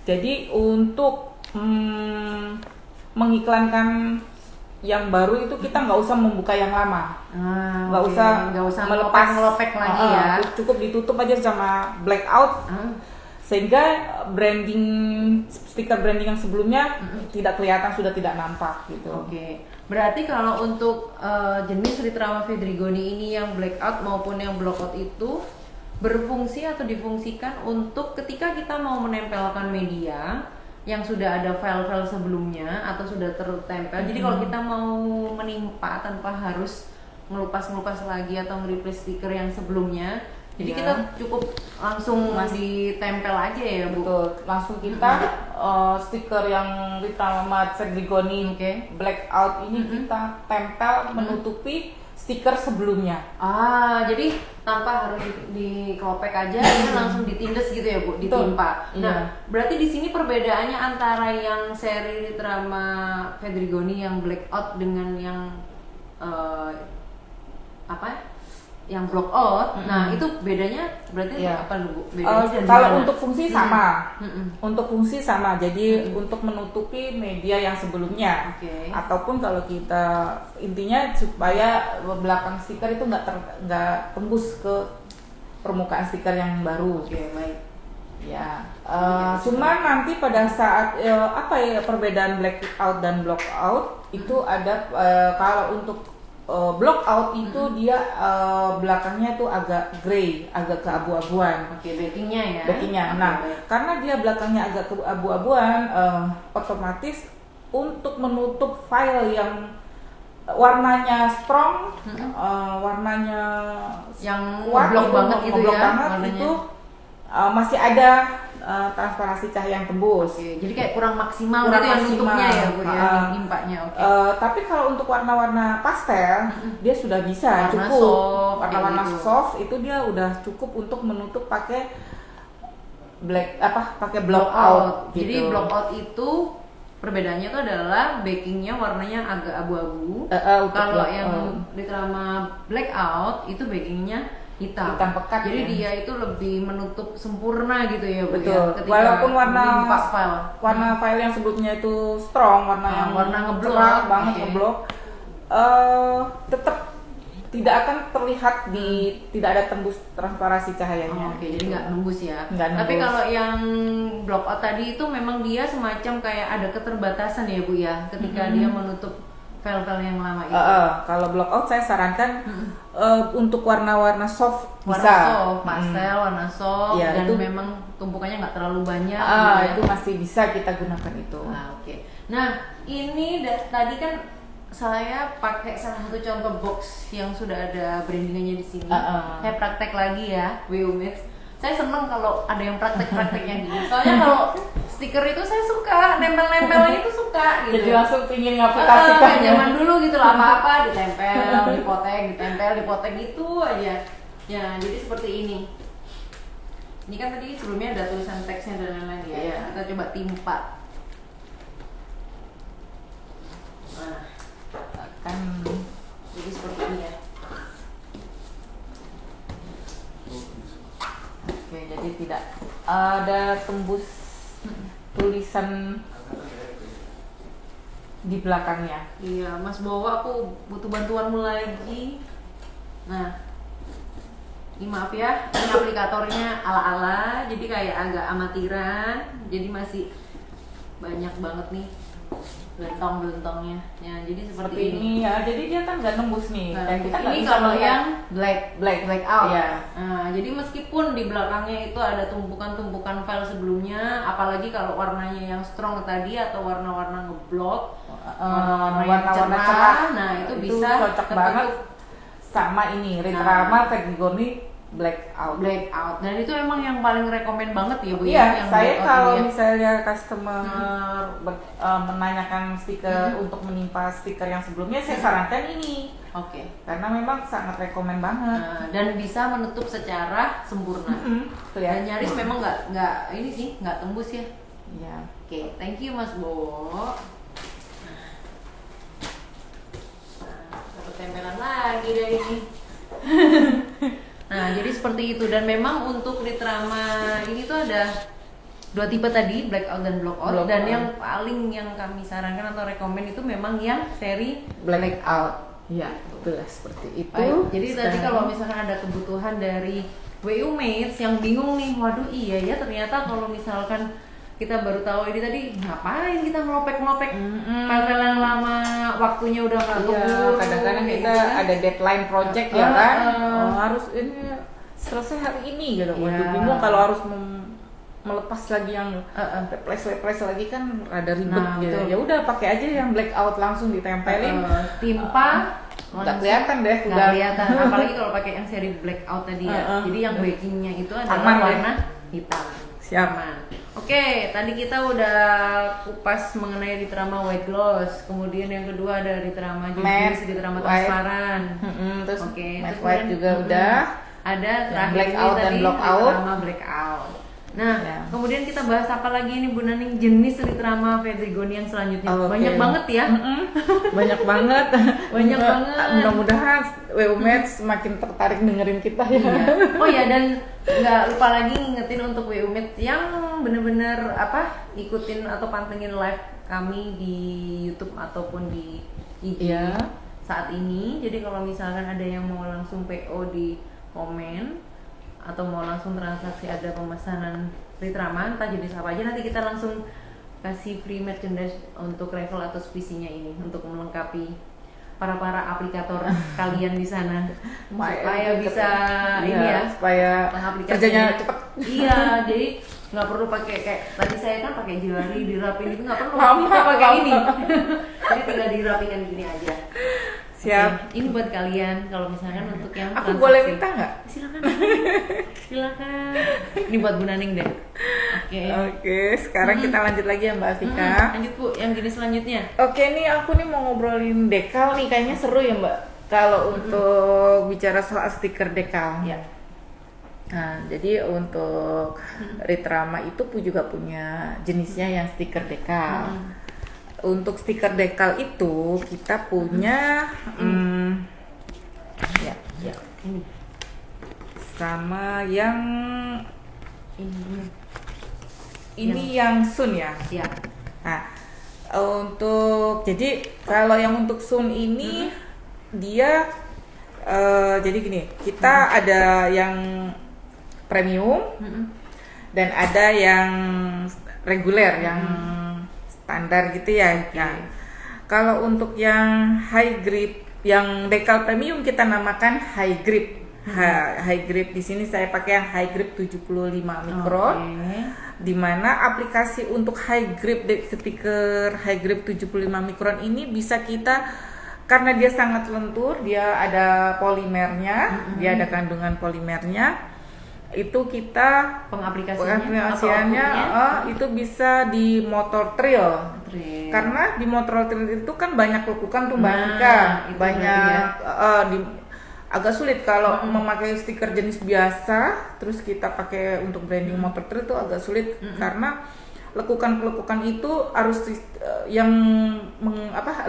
Jadi untuk mengiklankan yang baru itu kita nggak usah membuka yang lama, nggak usah melepas ngelopek lagi ya. Cukup ditutup aja sama blackout, sehingga stiker branding yang sebelumnya tidak kelihatan, sudah tidak nampak gitu. Berarti kalau untuk jenis Ritrama Fedrigoni ini yang blackout maupun yang blockout itu berfungsi atau difungsikan untuk ketika kita mau menempelkan media yang sudah ada file-file sebelumnya atau sudah tertempel. Jadi kalau kita mau menimpa tanpa harus ngelupas lagi atau nge-replace stiker yang sebelumnya, jadi kita cukup langsung ditempel aja ya Bu. Betul, langsung kita stiker yang Ritrama Fedrigoni blackout ini kita tempel menutupi stiker sebelumnya. Jadi tanpa harus dikelopek aja, ini langsung ditindes gitu ya Bu, ditimpa. Nah, berarti di sini perbedaannya antara yang seri Ritrama Fedrigoni yang blackout dengan yang yang blockout. Nah, itu bedanya berarti apa Bu? Kalau untuk fungsi sama, untuk fungsi sama. Jadi untuk menutupi media yang sebelumnya, ataupun kalau kita intinya supaya belakang stiker itu nggak tembus ke permukaan stiker yang baru. Cuman nanti pada saat perbedaan blackout dan blockout itu ada, kalau untuk blockout itu dia belakangnya tuh agak grey, agak keabu-abuan. Backingnya ya. Nah, karena dia belakangnya agak keabu-abuan, otomatis untuk menutup file yang warnanya strong, warnanya yang kuat, ngeblok banget gitu ya, itu masih ada transparansi cahaya yang tembus. Jadi kayak kurang maksimal gitu ya nutupnya ya Bu ya, nimpanya. Tapi kalau untuk warna-warna pastel, dia sudah bisa warna cukup. Soft, warna-warna gitu. soft itu dia udah cukup untuk menutup pakai pakai blockout. Gitu. Jadi blockout itu perbedaannya itu adalah backingnya warnanya agak abu-abu. Kalau yang Ritrama blackout itu backingnya hitam pekat. Jadi dia itu lebih menutup sempurna gitu ya Bu. Betul. Ya, walaupun warna file file yang sebelumnya itu strong, warna ngeblok banget, ngeblok, tetap tidak akan terlihat tidak ada tembus transparansi cahayanya. Jadi nggak nembus ya. Tapi kalau yang blockout tadi itu memang dia semacam kayak ada keterbatasan ya Bu ya, ketika dia menutup file-file yang lama itu. Kalau blockout saya sarankan untuk warna-warna soft soft, pastel, warna soft, dan itu, memang tumpukannya nggak terlalu banyak. Itu masih bisa kita gunakan itu. Nah, ini tadi kan saya pakai salah satu contoh box yang sudah ada brandingannya di sini. Saya praktek lagi ya, WUMIX. Saya seneng kalau ada yang praktek-prakteknya gitu. Soalnya kalau stiker itu saya suka, nempel-nempelnya itu suka gitu. Jadi langsung pingin ngaplikasikan. Kayak zaman dulu gitu lah, apa-apa ditempel, dipotek gitu aja. Ya, jadi seperti ini. Ini kan tadi sebelumnya ada tulisan teksnya dan lain-lain ya. Kita coba timpa. Nah, jadi seperti ini ya. Jadi tidak ada tembus tulisan di belakangnya. Iya, Mas Bowo, aku butuh bantuanmu lagi. Nah, ini maaf ya, ini aplikatornya ala-ala, jadi kayak agak amatiran, jadi masih banyak banget nih belentong-belentongnya. Ya, jadi seperti ini ya, jadi dia kan nggak nembus nih. Nah, Dan kita nggak ini bisa kalau melihat. yang black out. Iya. Nah, jadi meskipun di belakangnya itu ada tumpukan-tumpukan file sebelumnya, apalagi kalau warnanya yang strong tadi atau warna-warna ngeblok, warna-warna cerah, nah itu bisa cocok banget sama ini Ritrama Fedrigoni blackout. Dan itu emang yang paling rekomen banget ya Bu Iya, ya. Yang saya blackout kalau ini ya. misalnya customer menanyakan stiker untuk menimpa stiker yang sebelumnya, saya sarankan ini. Oke. Karena memang sangat rekomen banget. Nah, dan bisa menutup secara sempurna. Dan nyaris memang nggak ini sih, nggak tembus ya. Iya. Oke, thank you Mas Bowo. Dapat tempelan lagi dari ini. Nah, jadi seperti itu. Dan memang untuk Ritrama ini tuh ada dua tipe tadi, blackout dan blockout. Dan yang paling yang kami sarankan atau rekomend itu memang yang seri blackout. Iya, betul seperti itu. Baik, jadi tadi kalau misalkan ada kebutuhan dari WU Mates yang bingung nih, waduh iya ya ternyata kalau misalkan kita baru tahu ini tadi, ngapain kita ngelopek-ngelopek file yang lama, waktunya udah nggak keburu. Kadang-kadang kita ada deadline project ya kan, harus ini selesai hari ini gitu. Waduh, bingung kalau harus melepas lagi yang replace lagi kan rada ribet gitu. Ya udah pakai aja yang blackout langsung ditempelin, timpa. Nggak kelihatan deh, nggak kelihatan. Apalagi kalau pakai yang seri blackout tadi ya. Jadi yang backingnya itu adalah warna hitam. Siap. Oke, tadi kita udah kupas mengenai Ritrama white gloss. Kemudian yang kedua ada Ritrama jenis, Ritrama transparan. Terus matte white juga udah. Ada terakhir blackout dan blockout. Ritrama blackout. Nah, kemudian kita bahas apa lagi nih Bu Naning, jenis Ritrama Fedrigoni yang selanjutnya. Banyak banget ya. Banyak banget. Banyak banget. Mudah-mudahan WU Mates semakin tertarik dengerin kita ya. Oh ya, dan nggak lupa lagi ngingetin untuk WU Mates yang bener-bener ikutin atau pantengin live kami di YouTube ataupun di IG saat ini. Jadi kalau misalkan ada yang mau langsung PO di komen atau mau langsung transaksi, ada pemesanan Ritrama entah jenis apa aja, nanti kita langsung kasih free merchandise untuk Revel atau Spisinya ini untuk melengkapi para aplikator kalian di sana supaya bisa ini ya, supaya kerjanya cepat. Iya, jadi nggak perlu pakai kayak tadi saya kan pakai jari dirapin itu, nggak perlu kita pakai ini. Jadi tinggal dirapikan gini aja. Siap. Oke, ini buat kalian kalau misalkan untuk yang aku transaksi. boleh minta nggak? Silakan. Ini buat Bu Naning deh. Oke, sekarang kita lanjut lagi ya Mbak Afika. Lanjut Bu, yang jenis selanjutnya. Oke, nih aku nih mau ngobrolin dekal nih, kayaknya seru ya Mbak. Kalau untuk bicara soal stiker dekal. Ya. Nah, jadi untuk Ritrama itu juga punya jenisnya yang stiker dekal. Untuk stiker dekal itu kita punya Ini sama yang ini yang Sun ya. Ya. Nah, untuk jadi kalau yang untuk Sun ini dia jadi gini, kita ada yang premium dan ada yang reguler, yang standar gitu ya. Nah, kalau untuk yang high grip, yang dekal premium kita namakan high grip. High grip di sini saya pakai yang high grip 75 mikron. Di mana aplikasi untuk high grip stiker high grip 75 mikron ini bisa kita, karena dia sangat lentur, dia ada polimernya, dia ada kandungan polimernya. Itu kita pengaplikasiannya itu bisa di motor trail. Karena di motor trail itu kan banyak lekukan tuh banyak agak sulit kalau memakai stiker jenis biasa terus kita pakai untuk branding motor trail itu agak sulit karena lekukan itu harus yang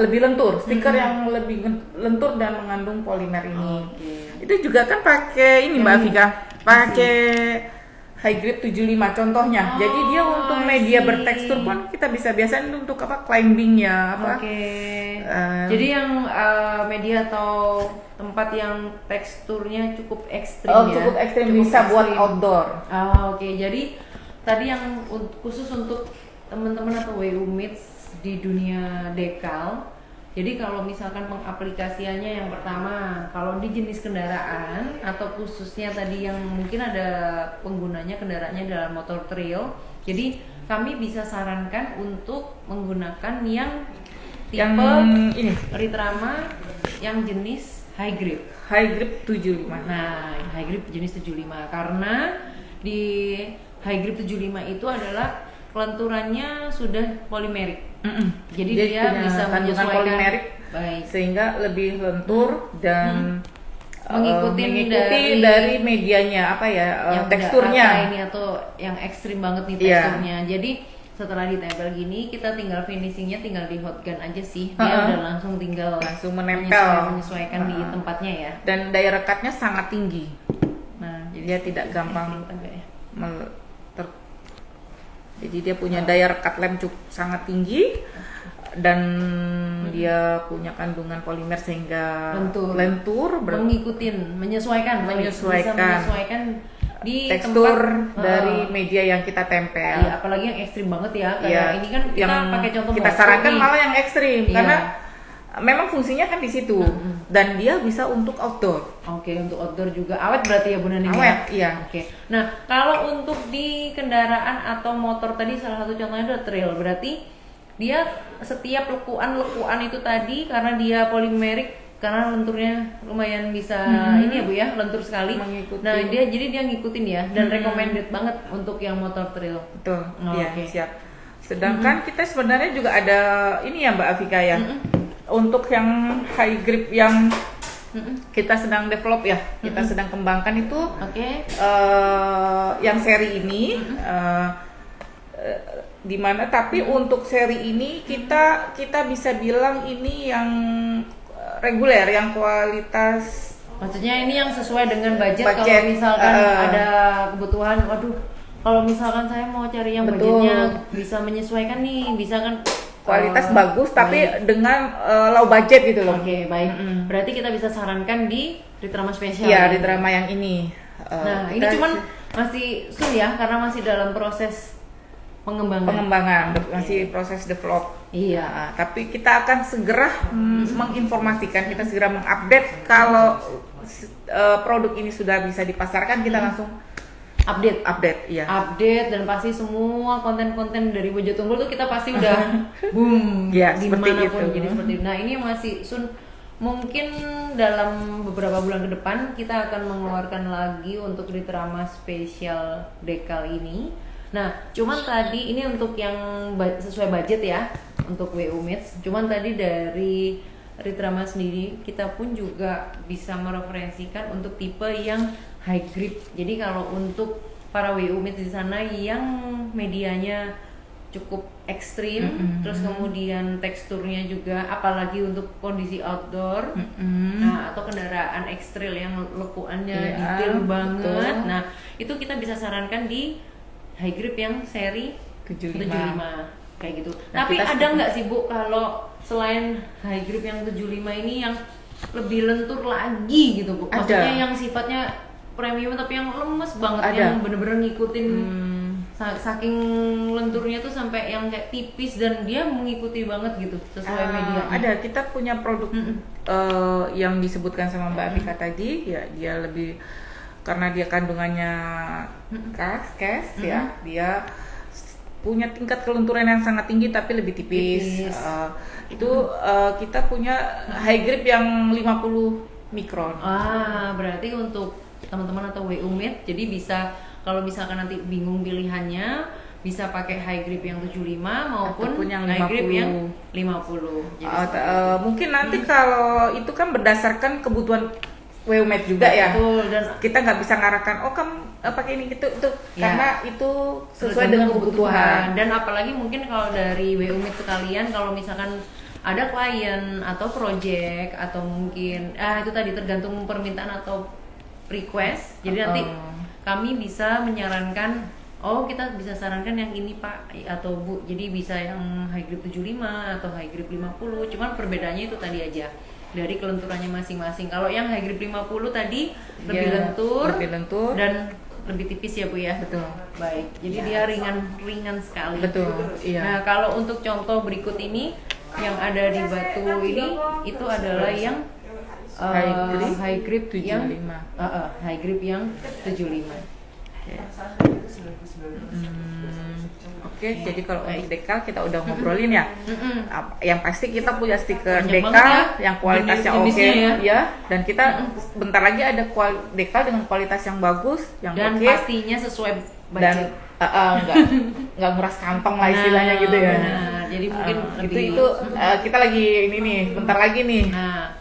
lebih lentur, stiker yang lebih lentur dan mengandung polimer ini. Itu juga kan pakai ini Mbak Afika, pakai high grip 75 contohnya. Jadi dia untuk media bertekstur pun kita bisa biasain untuk climbing ya apa. Jadi yang media atau tempat yang teksturnya cukup ekstrim ya. Cukup ekstrim bisa buat outdoor. Jadi tadi yang khusus untuk teman-teman atau WU Meets di dunia dekal. Jadi kalau misalkan pengaplikasiannya yang pertama, kalau di jenis kendaraan atau khususnya tadi yang mungkin ada penggunanya kendaraannya dalam motor trail, jadi kami bisa sarankan untuk menggunakan yang tipe ini Ritrama yang jenis high grip. High grip 75. Nah, high grip jenis 75 karena di high grip 75 itu adalah kelenturannya sudah polimerik. Jadi dia bisa menyesuaikan polimerik, sehingga lebih lentur dan mengikuti dari medianya apa ya, yang teksturnya ini atau yang ekstrim banget nih teksturnya. Jadi setelah ditempel gini kita tinggal finishingnya tinggal di hot gun aja sih, dia udah langsung tinggal menempel menyesuaikan di tempatnya ya. Dan daya rekatnya sangat tinggi. Nah, jadi dia tidak gampang jadi dia punya daya rekat lem sangat tinggi dan dia punya kandungan polimer sehingga lentur menyesuaikan di tekstur tempat, dari media yang kita tempel. Iya, apalagi yang ekstrim banget ya. Kayak ini kan kita pakai contoh kita sarankan malah yang ekstrim karena memang fungsinya kan di situ dan dia bisa untuk outdoor. Untuk outdoor juga awet berarti ya Bu Nening. Awet, iya. Nah, kalau untuk di kendaraan atau motor tadi salah satu contohnya adalah trail, berarti dia setiap lekuan itu tadi karena dia polimerik, karena lenturnya lumayan bisa ini ya Bu ya, lentur sekali. Mengikuti. Nah, jadi dia ngikutin ya dan recommended banget untuk yang motor trail. Betul. Iya, siap. Sedangkan kita sebenarnya juga ada ini ya Mbak Afika ya. Untuk yang high grip yang kita sedang develop ya, kita sedang kembangkan itu yang seri ini dimana tapi untuk seri ini kita bisa bilang ini yang reguler, yang kualitas, maksudnya ini yang sesuai dengan budget. Kalau misalkan ada kebutuhan, kalau misalkan saya mau cari yang budgetnya bisa menyesuaikan nih, bisa kan kualitas bagus tapi dengan low budget gitu loh. Baik. Berarti kita bisa sarankan di Ritrama Special. Iya, Ritrama yang ini. Nah, ini cuman masih ya karena masih dalam proses pengembangan, masih proses develop. Iya. Tapi kita akan segera menginformasikan, kita segera mengupdate kalau produk ini sudah bisa dipasarkan, kita langsung update dan pasti semua konten-konten dari Bojo Tunggul tuh kita pasti udah boom dimanapun. Jadi seperti itu. Nah, ini masih mungkin dalam beberapa bulan ke depan kita akan mengeluarkan lagi untuk Ritrama Special Dekal ini. Nah, cuman tadi ini untuk yang sesuai budget ya untuk WU Meets. Cuman tadi dari Ritrama sendiri kita pun juga bisa mereferensikan untuk tipe yang high grip. Jadi kalau untuk para WU Meets di sana yang medianya cukup ekstrim, terus kemudian teksturnya juga, apalagi untuk kondisi outdoor, nah atau kendaraan ekstril yang lekuannya detail banget, nah itu kita bisa sarankan di high grip yang seri 75 kayak gitu. Nah, tapi ada nggak sih Bu kalau selain high grip yang 75 ini yang lebih lentur lagi gitu Bu? Maksudnya yang sifatnya premium tapi yang lemes banget, yang bener-bener ngikutin saking lenturnya tuh sampai yang kayak tipis dan dia mengikuti banget gitu sesuai media. Ada, kita punya produk yang disebutkan sama Mbak Afika tadi ya, dia lebih karena dia kandungannya cash ya, dia punya tingkat kelenturan yang sangat tinggi tapi lebih tipis. Kita punya high grip yang 50 mikron. Berarti untuk teman-teman atau WU Meets jadi bisa, kalau misalkan nanti bingung pilihannya, bisa pakai high grip yang 75 maupun yang high grip yang 50. Jadi mungkin nanti kalau itu kan berdasarkan kebutuhan WU Meets juga ya. Betul, dan kita nggak bisa ngarahkan kamu pakai ini gitu itu karena itu sesuai dengan kebutuhan. Dan apalagi mungkin kalau dari WU Meets sekalian, kalau misalkan ada klien atau project atau mungkin itu tadi tergantung permintaan atau request. Jadi nanti kami bisa menyarankan, oh kita bisa sarankan yang ini Pak atau Bu, jadi bisa yang high grip 75 atau high grip 50, cuman perbedaannya itu tadi aja dari kelenturannya masing-masing. Kalau yang high grip 50 tadi lebih lentur dan lebih tipis ya Bu ya. Betul. Baik, jadi dia ringan sekali. Betul. Iya. Nah kalau untuk contoh berikut ini yang ada di batu ini itu adalah yang high grip 75. yang high grip yang 75. Oke, jadi kalau untuk dekal kita udah ngobrolin ya. Yang pasti kita punya stiker Banyak dekal banget yang kualitasnya oke jenis-jenisnya ya. Dan kita bentar lagi ada dekal dengan kualitas yang bagus, yang Dan oke. pastinya sesuai budget. Dan nggak nguras kantong lah istilahnya gitu ya. Benar. Jadi mungkin lebih itu kita lagi ini nih, bentar lagi nih. Nah,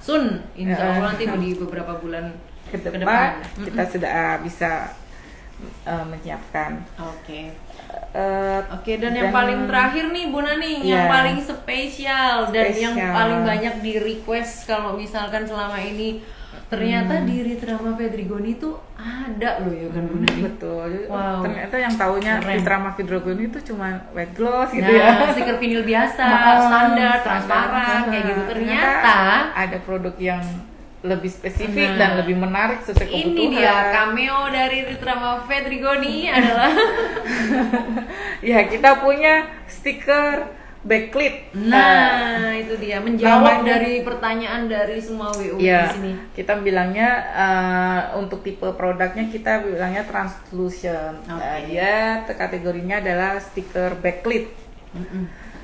insya Allah nanti di beberapa bulan Ke depan kita sudah bisa menyiapkan. Oke. Oke, dan yang paling terakhir nih Bu Nani, yang paling spesial dan yang paling banyak di request kalau misalkan selama ini ternyata di Ritrama Fedrigoni itu ada loh ya kan Bu Nani. Betul. Wow. Ternyata yang taunya Ritrama Fedrigoni itu cuma white gloss gitu nah, ya. stiker vinil biasa, standar, transparan kayak gitu. Ternyata ada produk yang lebih spesifik dan lebih menarik sesuai kebutuhan. Ini dia cameo dari Ritrama Fedrigoni adalah ya kita punya stiker backlit. Nah, itu dia menjawab dari pertanyaan dari semua WU di sini. Kita bilangnya untuk tipe produknya kita bilangnya translucent. Dia kategorinya adalah stiker backlit.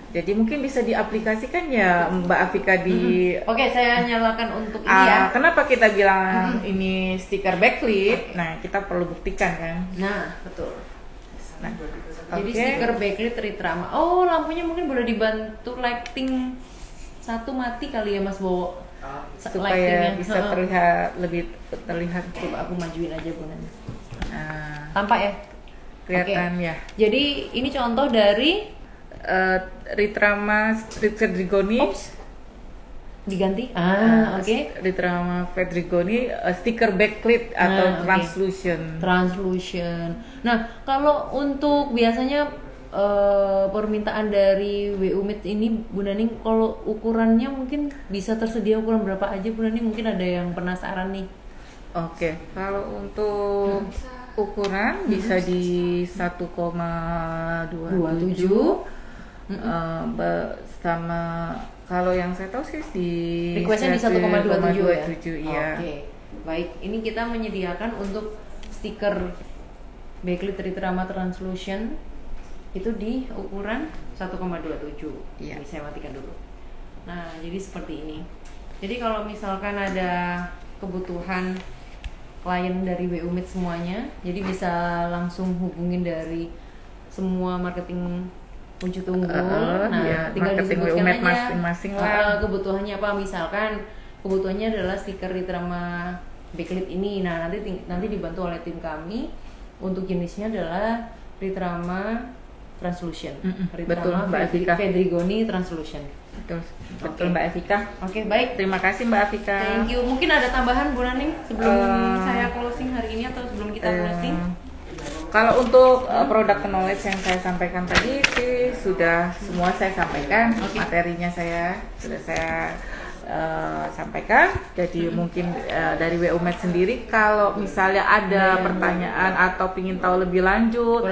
Jadi mungkin bisa diaplikasikan ya Mbak Afika di. Oke, saya nyalakan untuk ini ya. Kenapa kita bilang ini stiker backlit? Nah, kita perlu buktikan kan. Nah, betul. Nah, jadi stiker backlit Ritrama. Oh, lampunya mungkin boleh dibantu lighting satu mati kali ya Mas Bowo. Supaya bisa lebih terlihat. Coba aku majuin aja Bu Nani. Nah, tampak ya? Kelihatan ya. Jadi ini contoh dari Ritrama Fedrigoni. Diganti? Oke. Ritrama Fedrigoni stiker backlit atau translucent. Nah, kalau untuk biasanya permintaan dari WU Meet ini Bu Nani, kalau ukurannya mungkin bisa tersedia ukuran berapa aja Bu Nani? Mungkin ada yang penasaran nih. Oke, kalau untuk ukuran bisa di 1,27 sama kalau yang saya tahu sih di requestnya di 1,27 ya. Oke, baik. Ini kita menyediakan untuk stiker backlit Ritrama Translucent itu di ukuran 1,27. Iya. Ini saya matikan dulu. Nah, jadi seperti ini. Jadi kalau misalkan ada kebutuhan klien dari WU Meet semuanya, jadi bisa langsung hubungin dari semua marketing Wujud Unggul. Nah, tinggal disebutkan aja masing-masing lah. Kebutuhannya apa. Misalkan kebutuhannya adalah stiker Ritrama backlit ini. Nah, nanti dibantu oleh tim kami. Untuk jenisnya adalah Ritrama Translucent. Ritrama Fedrigoni Translucent. Betul Mbak Afika. Oke, baik. Terima kasih Mbak Afika. Thank you. Mungkin ada tambahan Bu Nani sebelum saya closing hari ini atau sebelum kita closing? Kalau untuk produk knowledge yang saya sampaikan tadi sih sudah semua saya sampaikan. Materinya sudah saya sampaikan. Jadi mungkin dari WU Meet sendiri kalau misalnya ada pertanyaan atau ingin tahu lebih lanjut,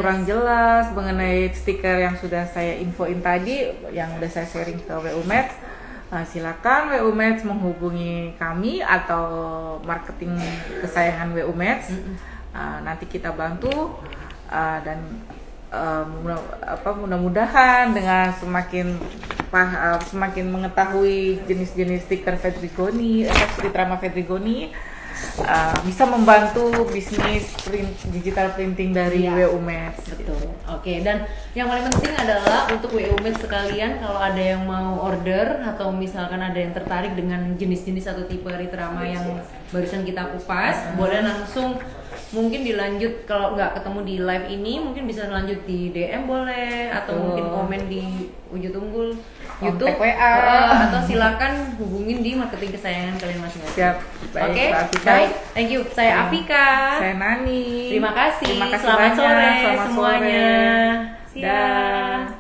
kurang jelas mengenai stiker yang sudah saya infoin tadi, yang sudah saya sharing ke WU Meet, silakan WU Meet menghubungi kami atau marketing kesayangan WU Meet. Nanti kita bantu dan mudah-mudahan dengan semakin mengetahui jenis-jenis stiker Fedrigoni, Ritrama Fedrigoni, bisa membantu bisnis digital printing dari WU Meet. Betul. Oke, dan yang paling penting adalah untuk WU Meet sekalian, kalau ada yang mau order atau misalkan ada yang tertarik dengan jenis-jenis atau tipe Ritrama yang barusan kita kupas, boleh langsung mungkin dilanjut kalau nggak ketemu di live ini mungkin bisa lanjut di DM boleh atau mungkin komen di Wujud Unggul YouTube WA. atau silakan hubungin di marketing kesayangan kalian masing-masing. Siap. Baik, Oke, Mbak Afika. baik. Thank you. Saya Afika. Saya Nani. Terima kasih. Terima kasih Selamat banyak. sore Selamat semuanya. sore. Siap. Dah.